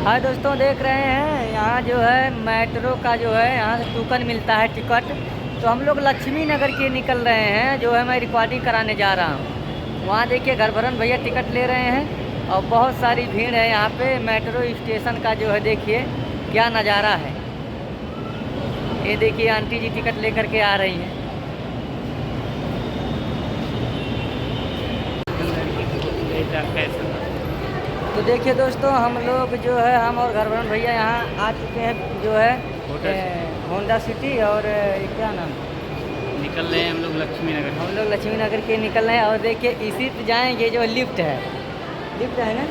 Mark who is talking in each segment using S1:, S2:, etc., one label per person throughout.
S1: हाँ दोस्तों, देख रहे हैं यहाँ जो है मेट्रो का जो है यहाँ से टोकन मिलता है, टिकट। तो हम लोग लक्ष्मी नगर के निकल रहे हैं, जो है मैं रिकॉर्डिंग कराने जा रहा हूँ। वहाँ देखिए घरभरन भैया टिकट ले रहे हैं और बहुत सारी भीड़ है यहाँ पे। मेट्रो स्टेशन का जो है देखिए क्या नज़ारा है। ये देखिए आंटी जी टिकट लेकर के आ रही हैं। तो देखिए दोस्तों, हम लोग जो है हम और घरभरन भैया यहाँ आ चुके हैं, जो है होंडा सिटी और क्या नाम
S2: निकल रहे हैं हम लोग लक्ष्मी नगर।
S1: हम लोग लक्ष्मी नगर के निकल रहे हैं और देखिए इसी पे जाएंगे। जो लिफ्ट है ना,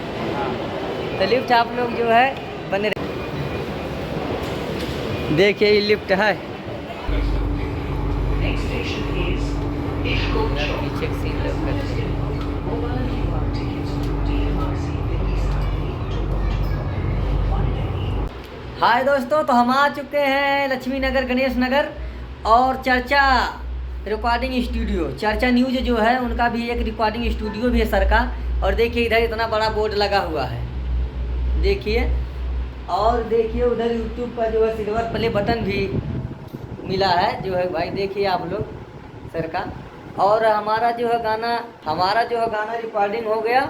S1: तो लिफ्ट आप लोग जो है बने रहे। देखिए ये लिफ्ट है। पीछे सीन लोग करते हैं। हाय दोस्तों, तो हम आ चुके हैं लक्ष्मी नगर, गणेश नगर और चर्चा रिकॉर्डिंग स्टूडियो। चर्चा न्यूज़ जो है उनका भी एक रिकॉर्डिंग स्टूडियो भी है सर का। और देखिए इधर इतना बड़ा बोर्ड लगा हुआ है, देखिए। और देखिए उधर यूट्यूब का जो है सिल्वर प्ले बटन भी मिला है, जो है भाई देखिए आप लोग सर का। और हमारा जो है गाना रिकॉर्डिंग हो गया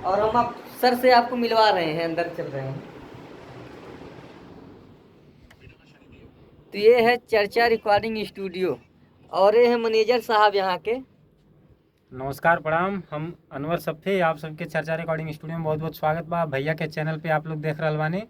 S1: और हम आप सर से आपको मिलवा रहे हैं, अंदर चल रहे हैं। तो ये है चर्चा रिकॉर्डिंग स्टूडियो और ये है मैनेजर साहब यहाँ के।
S2: नमस्कार, प्रणाम। हम अनवर सफ़े, आप सबके चर्चा रिकॉर्डिंग स्टूडियो में बहुत बहुत स्वागत बा। भैया के चैनल पे आप लोग देख रहे बानी।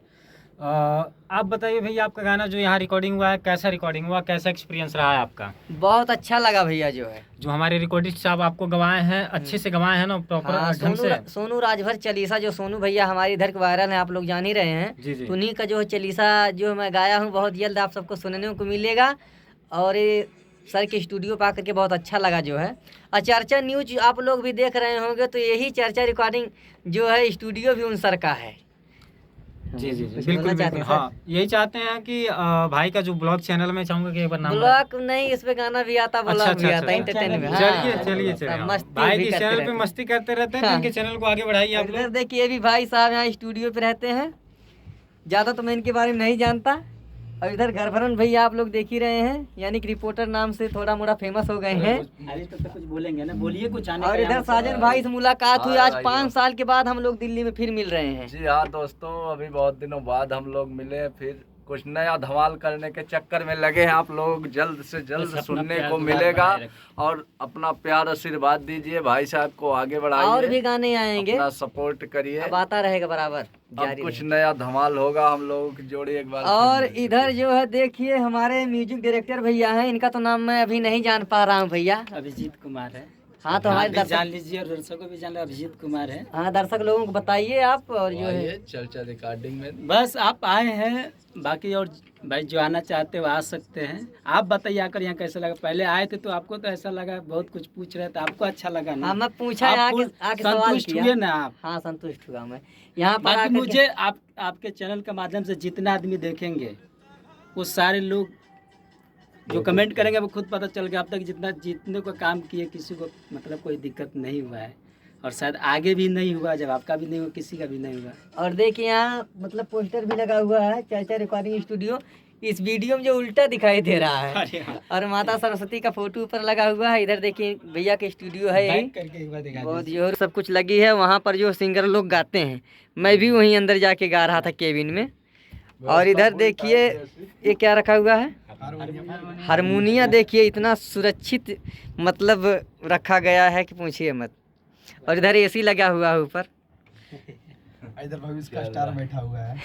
S2: आप बताइए भैया, आपका गाना जो यहाँ रिकॉर्डिंग हुआ है, कैसा रिकॉर्डिंग हुआ, कैसा एक्सपीरियंस रहा है आपका?
S1: बहुत अच्छा लगा भैया। जो है
S2: जो हमारे रिकॉर्डिस्ट साहब आपको गवाए हैं, अच्छे से गवाए हैं ना, प्रॉपर ढंग से।
S1: सोनू राजभर चालीसा, जो सोनू भैया हमारे इधर के वायरल हैं, आप लोग जान ही रहे हैं।
S2: जी जी।
S1: तो उन्हीं का जो है चालीसा जो मैं गाया हूँ, बहुत जल्द आप सबको सुनने को मिलेगा। और ये सर के स्टूडियो पर आकर के बहुत अच्छा लगा जो है। और चर्चा न्यूज आप लोग भी देख रहे होंगे, तो यही चर्चा रिकॉर्डिंग जो है स्टूडियो भी उन सर का है।
S2: जी जी जी, बिल्कुल बिल्कुल। हाँ, यही चाहते हैं कि भाई का जो ब्लॉग चैनल में चाहूंगा कि एक बार नाम।
S1: ब्लॉग नहीं, इस पे गाना भी आता, ब्लॉग भी आता, एंटरटेनमेंट।
S2: चलिए भाई के चैनल पे मस्ती करते रहते हैं, इनके चैनल को आगे बढ़ाइए आप लोग।
S1: देखिए ये भी भाई साहब यहाँ स्टूडियो पे रहते हैं। ज़्यादा तो मैं इनके बारे में नहीं जानता। और इधर घरभरन भैया आप लोग देख ही रहे हैं, यानी कि रिपोर्टर नाम से थोड़ा मोड़ा फेमस हो गए हैं।
S2: अरे तो कुछ बोलेंगे ना, बोलिए कुछ।
S1: और इधर साजन भाई से मुलाकात हुई आज 5 साल के बाद, हम लोग दिल्ली में फिर मिल रहे हैं।
S3: जी हाँ दोस्तों, अभी बहुत दिनों बाद हम लोग मिले, फिर कुछ नया धमाल करने के चक्कर में लगे हैं। आप लोग जल्द से जल्द सुनने को मिलेगा और अपना प्यार आशीर्वाद दीजिए, भाई साहब को आगे बढ़ाइए।
S1: और भी गाने आएंगे,
S3: अपना सपोर्ट करिए,
S1: अब आता रहेगा बराबर।
S3: अब कुछ नया धमाल होगा हम लोगों की जोड़ी एक बार।
S1: और इधर जो है देखिए हमारे म्यूजिक डायरेक्टर भैया हैं, इनका तो नाम मैं अभी नहीं जान पा रहा हूँ भैया।
S2: अभिजीत कुमार है।
S1: हाँ, तो हमारे
S2: जान लीजिए और दर्शकों को भी जान लो, अभिजीत कुमार है।
S1: हाँ, दर्शक लोगों को बताइए आप। और जो है
S3: चर्चा रिकॉर्डिंग में
S2: बस आप आए हैं, बाकी और भाई जो आना चाहते हो आ सकते हैं। आप बताइए आकर यहाँ कैसा लगा? पहले आए थे तो आपको तो ऐसा लगा, बहुत कुछ पूछ रहे थे, आपको अच्छा लगा ना?
S1: हाँ, मैं पूछा, आके सवाल किया।
S2: हुए ना आप?
S1: हाँ, संतुष्ट हुआ मैं यहाँ पर।
S2: बाकी मुझे आपके चैनल के माध्यम से जितना आदमी देखेंगे, वो सारे लोग जो कमेंट करेंगे, वो खुद पता चल गया अब तक जितने को काम किए, किसी को मतलब कोई दिक्कत नहीं हुआ है। और शायद आगे भी नहीं हुआ, जब आपका भी नहीं हुआ, किसी का भी नहीं हुआ।
S1: और देखिए यहाँ मतलब पोस्टर भी लगा हुआ है, चर्चा रिकॉर्डिंग स्टूडियो। इस वीडियो में जो उल्टा दिखाई दे रहा है, और माता सरस्वती का फोटो ऊपर लगा हुआ है। इधर देखिए भैया के स्टूडियो है, यही बहुत जोर सब कुछ लगी है। वहाँ पर जो सिंगर लोग गाते हैं, मैं भी वहीं अंदर जाके गा रहा था केबिन में। और इधर देखिए ये क्या रखा हुआ है, हारमोनिया। देखिए इतना सुरक्षित मतलब रखा गया है कि पूछिए मत। और इधर एसी लगा हुआ है ऊपर।
S4: इधर भविष्य का स्टार बैठा हुआ है।